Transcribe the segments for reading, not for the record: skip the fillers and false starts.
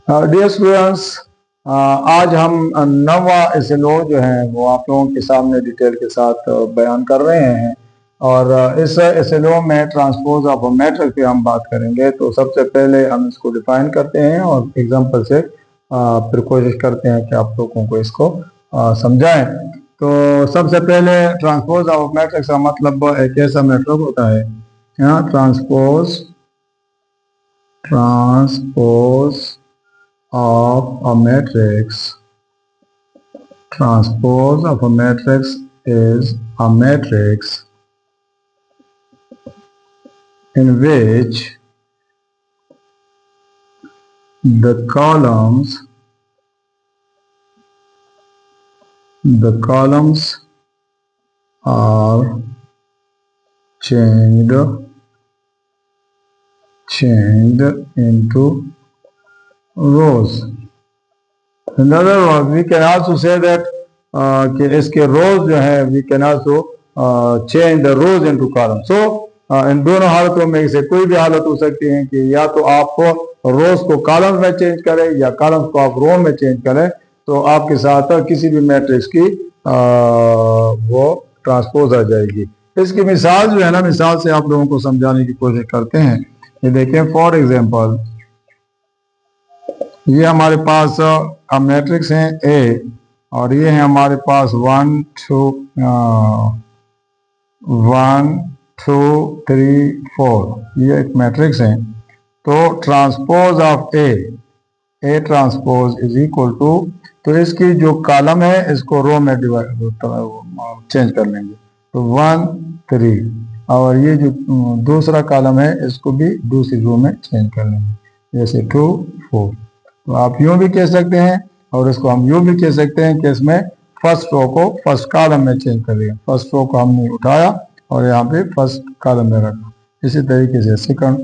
Dear students, आज हम नवा एसएलओ जो है वो आप लोगों के सामने डिटेल के साथ बयान कर रहे हैं। और इस एसएलओ में ट्रांसपोज ऑफ अ मैट्रिक्स पे हम बात करेंगे। तो सबसे पहले हम इसको डिफाइन करते हैं और एग्जांपल से फिर कोशिश करते हैं कि आप लोगों को इसको समझाएं। तो सबसे पहले ट्रांसपोज ऑफ मैट्रिक्स का मतलब एक ऐसा मैट्रिक्स होता है, यहाँ transpose of a matrix. Transpose of a matrix is a matrix in which the columns are changed into rows. In other words, we can also say that कि इसके rows जो है we can also change the rows into columns. So इन दोनों हालतों में से कोई भी हालत हो सकती है कि या तो आप रोज को कॉलम्स में चेंज करें या कॉलम्स को आप रो में चेंज करें, तो आपके साथ किसी भी मैट्रिक्स की वो ट्रांसपोज आ जाएगी। इसकी मिसाल जो है ना, मिसाल से आप लोगों को समझाने की कोशिश करते हैं। ये देखें, फॉर एग्जांपल ये हमारे पास मैट्रिक्स है ए और ये है हमारे पास 1 2 3 4, ये एक मैट्रिक्स है। तो transpose of A transpose is equal to, तो इसकी जो कॉलम है इसको रो में चेंज कर लेंगे, तो 1 3, और ये जो दूसरा कॉलम है इसको भी दूसरी रो में चेंज कर लेंगे, जैसे 2 4। तो आप यूं भी कह सकते हैं और इसको हम यूं भी कह सकते हैं कि इसमें फर्स्ट रो को फर्स्ट कॉलम में चेंज कर दिया। फर्स्ट रो को हमने उठाया और यहाँ पे फर्स्ट कॉलम में रखा। इसी तरीके से सेकंड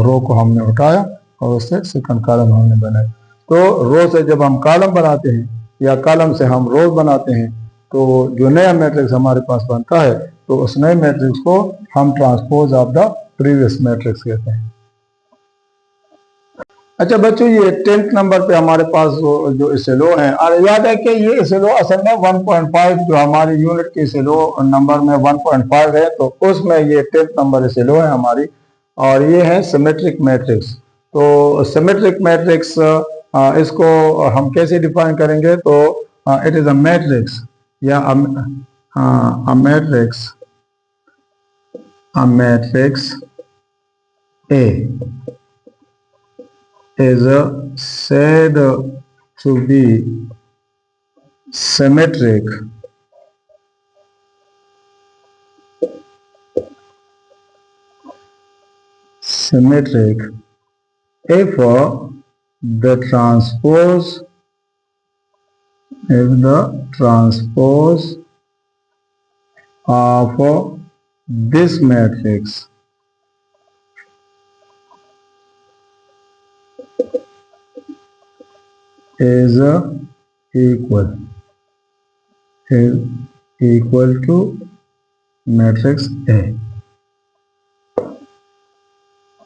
रो को हमने उठाया और उससे सेकंड कॉलम हमने बनाया। तो रो से जब हम कॉलम बनाते हैं या कॉलम से हम रोज बनाते हैं, तो जो नया मैट्रिक्स हमारे पास बनता है, तो उस नए मैट्रिक्स को हम transpose of the previous matrix कहते हैं। अच्छा बच्चों, ये 10th नंबर पे हमारे पास जो एसएलओ है, और याद है कि ये एसएलओ असल में 1.5 जो हमारी यूनिट के एसएलओ नंबर में 1.5 है, तो उसमें ये 10th नंबर एसएलओ है हमारी, और ये है सिमेट्रिक मैट्रिक्स। तो सिमेट्रिक मैट्रिक्स इसको हम कैसे डिफाइन करेंगे? तो इट इज अ मैट्रिक्स या a matrix A is said to be symmetric if the transpose of this matrix is equal to matrix A.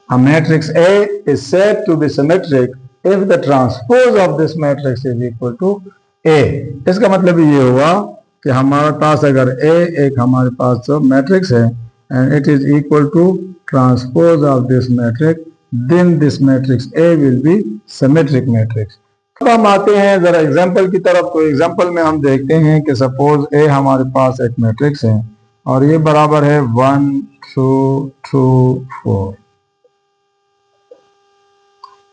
A matrix A is said to be symmetric if the transpose of this matrix is equal to A. इसका मतलब ये हुआ कि हमारे पास अगर A एक हमारे पास matrix है and it is equal to transpose of this matrix, then this matrix A will be symmetric matrix. अब हम आते हैं जरा एग्जाम्पल की तरफ। तो एग्जाम्पल में हम देखते हैं कि सपोज A हमारे पास एक मैट्रिक्स है और ये बराबर है 1 2 2 4।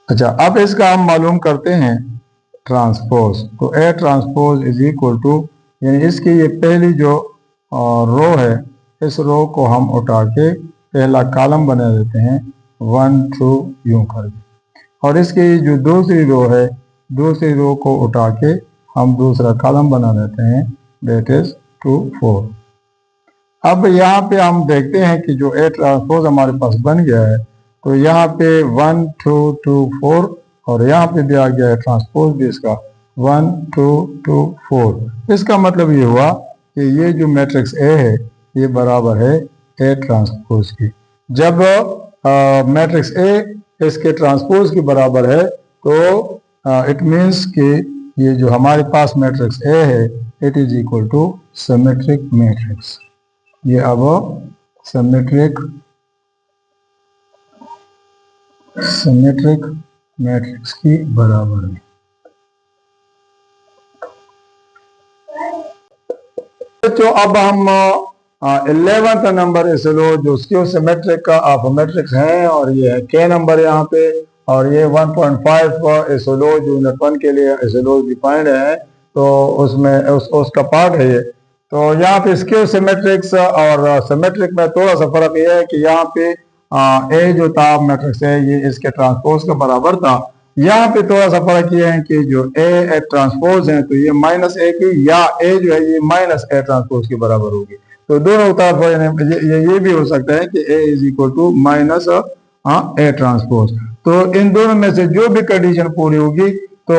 अच्छा, अब इसका हम मालूम करते हैं ट्रांसपोज। तो A transpose is equal to, यानी इसकी ये पहली जो रो है, इस रो को हम उठा के पहला कॉलम बना देते हैं 1 2 यूं करके, और इसकी जो दूसरी रो है, दूसरी रो को उठा के हम दूसरा कॉलम बना देते हैं, दैट इज 2 4। अब यहाँ पे हम देखते हैं कि जो A ट्रांसपोज हमारे पास बन गया है, तो यहाँ पे 1 2 2 4 और यहाँ पे भी आ गया है ट्रांसपोज भी इसका 1 2 2 4। इसका मतलब ये हुआ कि ये जो मैट्रिक्स A है ये बराबर है A ट्रांसपोज की। जब मैट्रिक्स A इसके ट्रांसपोज के बराबर है, तो इट मीन्स कि ये जो हमारे पास मैट्रिक्स ए है it is equal to symmetric matrix. ये अब सिमेट्रिक मैट्रिक्स की बराबर है। तो अब हम 11th नंबर एसएलओ जो स्क्यू सिमेट्रिक का ऑफ मैट्रिक्स है और ये है के नंबर यहाँ पे, और ये 1.5 एसएलओ जो यूनिट 1 के लिए एसएलओ डिफाइंड है तो उसमें उसका पार्ट है ये। तो यहाँ पे स्क्यू सिमेट्रिक्स और सिमेट्रिक में थोड़ा सा फर्क ये है कि यहाँ पे ए जो था मैट्रिक्स है ये इसके ट्रांसपोज के बराबर था। यहाँ पे थोड़ा सा फर्क ये है कि जो ए ट्रांसपोज है तो ये माइनस ए की, या ए जो है ये माइनस ए ट्रांसपोज के बराबर होगी। तो दोनों तरफ ये भी हो सकता है कि A is equal to minus A transpose. तो इन दोनों में से जो भी कंडीशन पूरी होगी तो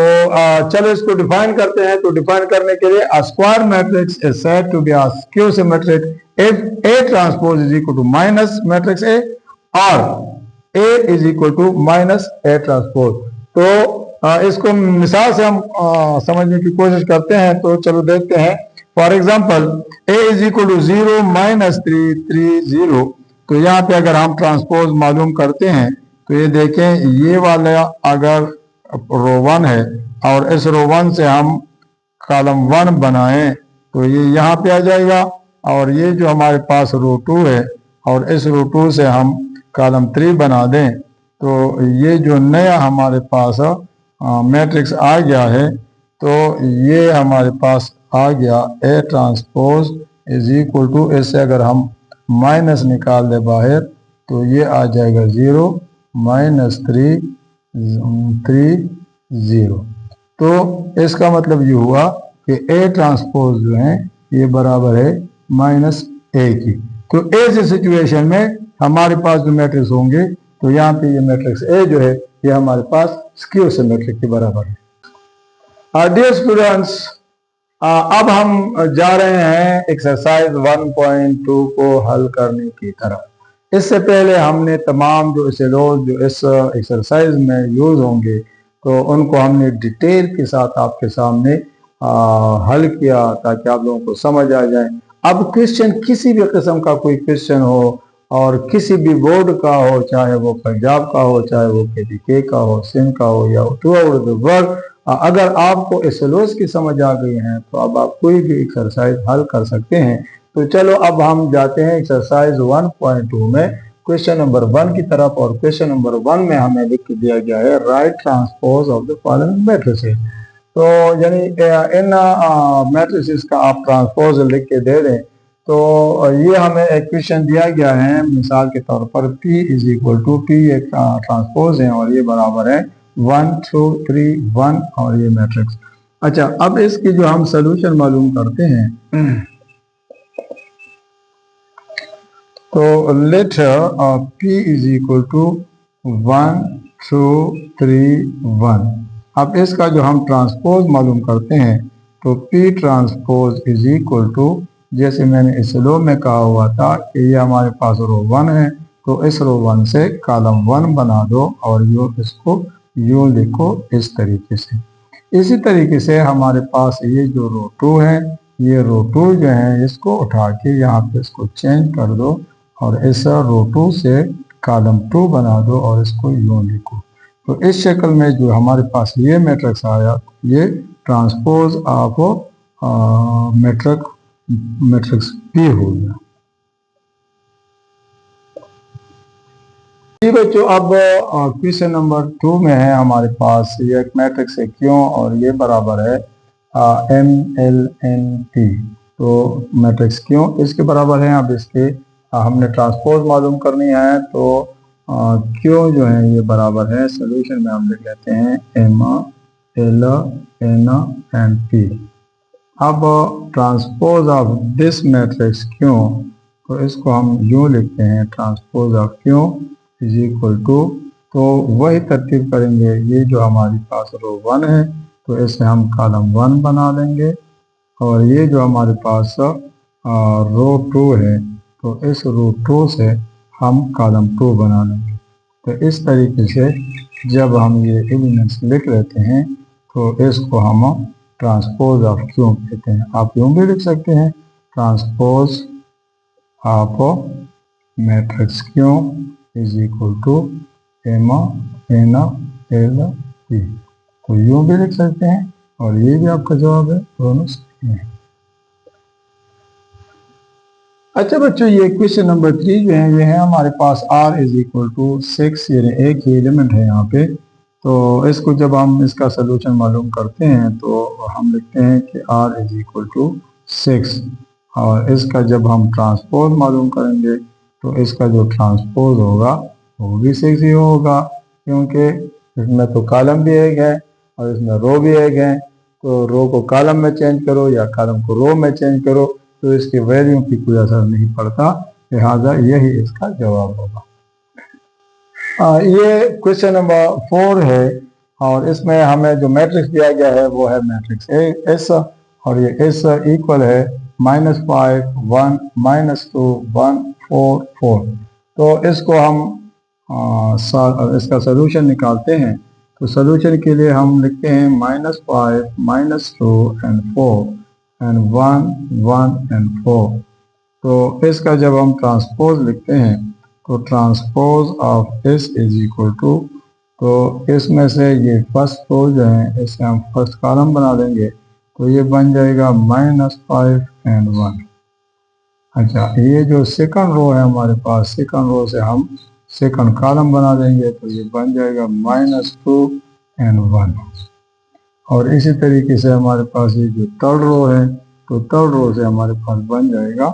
चलो इसको डिफाइन करते हैं। तो डिफाइन करने के लिए a square matrix is said to be a skew symmetric if A transpose is equal to minus matrix A or A is equal to minus A transpose। तो इसको मिसाल से हम समझने की कोशिश करते हैं। तो चलो देखते हैं। For example A is equal to 0 minus 3 3 0। तो यहाँ पे अगर हम ट्रांसपोज मालूम करते हैं तो ये देखें ये वाला अगर रो 1 है और इस रो 1 से हम कॉलम 1 बनाएं तो ये यहाँ पे आ जाएगा, और ये जो हमारे पास रो 2 है और इस रो 2 से हम कॉलम 3 बना दें तो ये जो नया हमारे पास मैट्रिक्स आ गया है तो ये हमारे पास आ गया A transpose is equal to, इससे अगर हम माइनस निकाल दे बाहर तो ये आ जाएगा 0 माइनस 3 3 0। तो इसका मतलब ये हुआ कि ए ट्रांसपोज जो है ये बराबर है माइनस ए की। तो ऐसे सिचुएशन में हमारे पास जो मैट्रिक्स होंगे तो यहाँ पे ये मैट्रिक्स ए जो है ये हमारे पास स्क्यू सिमेट्रिक के बराबर है। डियर स्टूडेंट्स, अब हम जा रहे हैं एक्सरसाइज 1.2 को हल करने की तरफ। इससे पहले हमने तमाम जो एसएलओ जो इस एक्सरसाइज में यूज होंगे तो उनको हमने डिटेल के साथ आपके सामने हल किया ताकि आप लोगों को समझ आ जाए। अब क्वेश्चन किसी भी किस्म का कोई क्वेश्चन हो और किसी भी बोर्ड का हो, चाहे वो पंजाब का हो, चाहे वो केवीके का हो, सिंध का हो या थ्रू आउट द वर्ल्ड, अगर आपको एसएलओस की समझ आ गई है तो अब आप कोई भी एक्सरसाइज हल कर सकते हैं। तो चलो अब हम जाते हैं एक्सरसाइज 1.2 में क्वेश्चन नंबर 1 की तरफ। और क्वेश्चन नंबर 1 में हमें लिख दिया गया है right transpose of the following matrices. तो यानी इन मैट्रिसेस का आप ट्रांसपोज लिख के दे दें। तो ये हमें एक क्वेश्चन दिया गया है, मिसाल के तौर पर P is equal to P एक ट्रांसपोज है और ये बराबर है 1 2 3 1 और ये मैट्रिक्स। अच्छा, अब इसकी जो हम सोल्यूशन मालूम करते हैं तो let P is equal to 1 2 3 1। अब इसका जो हम ट्रांसपोज मालूम करते हैं तो P transpose is equal to, जैसे मैंने इस रो में कहा हुआ था कि ये हमारे पास रो 1 है तो इस रो 1 से कॉलम 1 बना दो और इसको यूँ लिखो इस तरीके से। इसी तरीके से हमारे पास ये जो रो 2 है, ये रो 2 जो है इसको उठा के यहाँ पे इसको चेंज कर दो और इस रो 2 से कॉलम 2 बना दो और इसको यूँ लिखो। तो इस शक्ल में जो हमारे पास ये मैट्रिक्स आया ये ट्रांसपोज ऑफ मैट्रिक्स P हो गया। बच्चों, अब क्वेश्चन नंबर 2 में है हमारे पास ये एक मैट्रिक्स है क्यों और ये बराबर है MLNP। तो मैट्रिक्स क्यों इसके बराबर है। अब इसके हमने ट्रांसपोज मालूम करनी है तो क्यों जो है ये बराबर है, सोल्यूशन में हम लिख लेते हैं MLNP। अब ट्रांसपोज ऑफ दिस मैट्रिक्स क्यों, तो इसको हम यूँ लिखते हैं ट्रांसपोज ऑफ क्यों इज इक्वल टू, तो वही तरतीब करेंगे। ये जो हमारे पास रो 1 है तो इसे हम कॉलम 1 बना देंगे और ये जो हमारे पास रो 2 है तो इस रो 2 से हम कॉलम 2 बना लेंगे। तो तो इस तरीके से जब हम ये एलिमेंट्स लिख लेते हैं तो इसको हम ट्रांसपोज ऑफ क्यू कहते हैं। आप यूँ भी लिख सकते हैं, transpose of matrix Q is equal to M N L P. तो यूँ भी लिख सकते हैं और ये भी आपका जवाब है, दोनों सही है। अच्छा बच्चों, ये क्वेश्चन नंबर 3 जो है ये है हमारे पास r इज इक्वल टू 6, यानी एक ही एलिमेंट है यहाँ पे। तो इसको जब हम इसका सोल्यूशन मालूम करते हैं तो हम लिखते हैं कि r इज इक्वल टू 6, और इसका जब हम ट्रांसपोज मालूम करेंगे तो इसका जो ट्रांसपोज होगा वो भी 6 ही होगा, क्योंकि इसमें तो कॉलम भी एक है और इसमें रो भी एक है। तो रो को कॉलम में चेंज करो या कॉलम को रो में चेंज करो तो इसकी वैल्यू की कोई असर नहीं पड़ता, लिहाजा यही इसका जवाब होगा। ये क्वेश्चन नंबर 4 है और इसमें हमें जो मैट्रिक्स दिया गया है वो है मैट्रिक्स एस, और ये एस इक्वल है -5 1 -2 1 4 4। तो इसको हम इसका सोल्यूशन निकालते हैं। तो सोल्यूशन के लिए हम लिखते हैं -5 -2 and 4 and 1 1 and 4। तो इसका जब हम ट्रांसपोज लिखते हैं तो transpose of S is equal to, तो इसमें से ये फर्स्ट रो जो है इसे हम फर्स्ट कॉलम बना देंगे तो ये बन जाएगा -5 and 1। अच्छा, ये जो सेकंड रो है हमारे पास, सेकंड रो से हम सेकंड कॉलम बना देंगे तो ये बन जाएगा -2 and 1। और इसी तरीके से हमारे पास ये जो थर्ड रो है तो थर्ड रो से हमारे पास बन जाएगा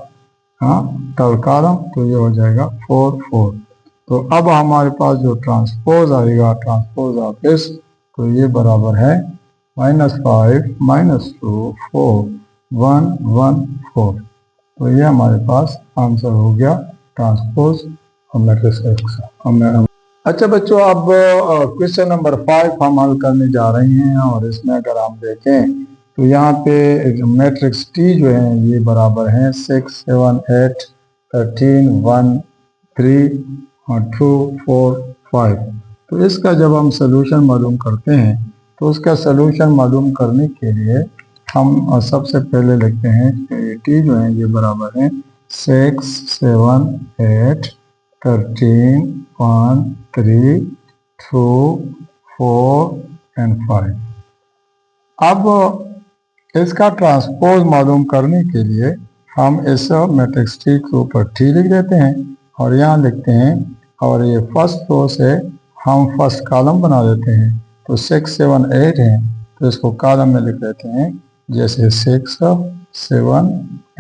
थर्ड कॉलम, तो ये हो जाएगा 4 4। तो अब हमारे पास जो ट्रांसपोज आएगा, ट्रांसपोज ऑफ एस, तो ये बराबर है -5 -2 4 1 1 4। तो ये हमारे पास आंसर हो गया ट्रांसपोज और मैट्रिक्स एक्स। अच्छा बच्चों, अब क्वेश्चन नंबर 5 हम हल करने जा रहे हैं और इसमें अगर हम देखें तो यहाँ पे मैट्रिक्स टी जो है ये बराबर है 6 7 8 13 1 3 और 2 4 5। तो इसका जब हम सोल्यूशन मालूम करते हैं तो उसका सोल्यूशन मालूम करने के लिए हम सबसे पहले लिखते हैं कि टी जो है ये बराबर है 6 7 8 13 1 3 2 4 and 5। अब इसका ट्रांसपोज मालूम करने के लिए हम इस मैट्रिक्स टी के ऊपर टी लिख देते हैं और यहाँ लिखते हैं, और ये फर्स्ट रो से हम फर्स्ट कॉलम बना देते हैं। तो 6 7 8 है तो इसको कॉलम में लिख देते हैं, जैसे 6 7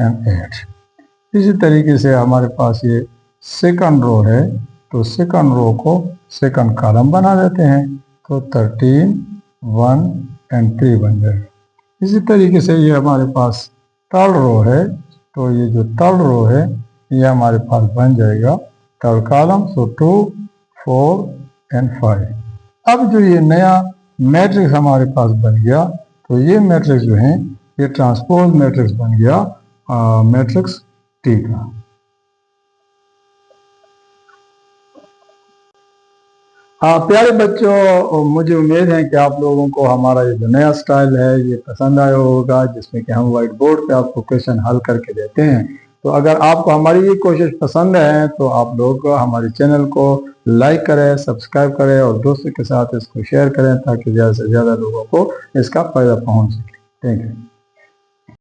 and 8। इसी तरीके से हमारे पास ये सेकंड रो है तो सेकंड रो को सेकंड कॉलम बना देते हैं, तो 13 1 and 3 बन जाएगा। इसी तरीके से ये हमारे पास थर्ड रो है, तो ये जो थर्ड रो है ये हमारे पास बन जाएगा थर्ड कॉलम, तो 2 4 and 5। अब जो ये नया मैट्रिक्स हमारे पास बन गया तो ये मैट्रिक्स जो है ये ट्रांसपोज मैट्रिक्स बन गया मैट्रिक्स टी का। प्यारे बच्चों, मुझे उम्मीद है कि आप लोगों को हमारा ये जो नया स्टाइल है ये पसंद आया होगा, जिसमें कि हम व्हाइट बोर्ड पे आपको क्वेश्चन हल करके देते हैं। तो अगर आपको हमारी ये कोशिश पसंद है तो आप लोग हमारे चैनल को लाइक करें, सब्सक्राइब करें और दोस्तों के साथ इसको शेयर करें ताकि ज़्यादा से ज़्यादा लोगों को इसका फ़ायदा पहुंच सके। Thank you.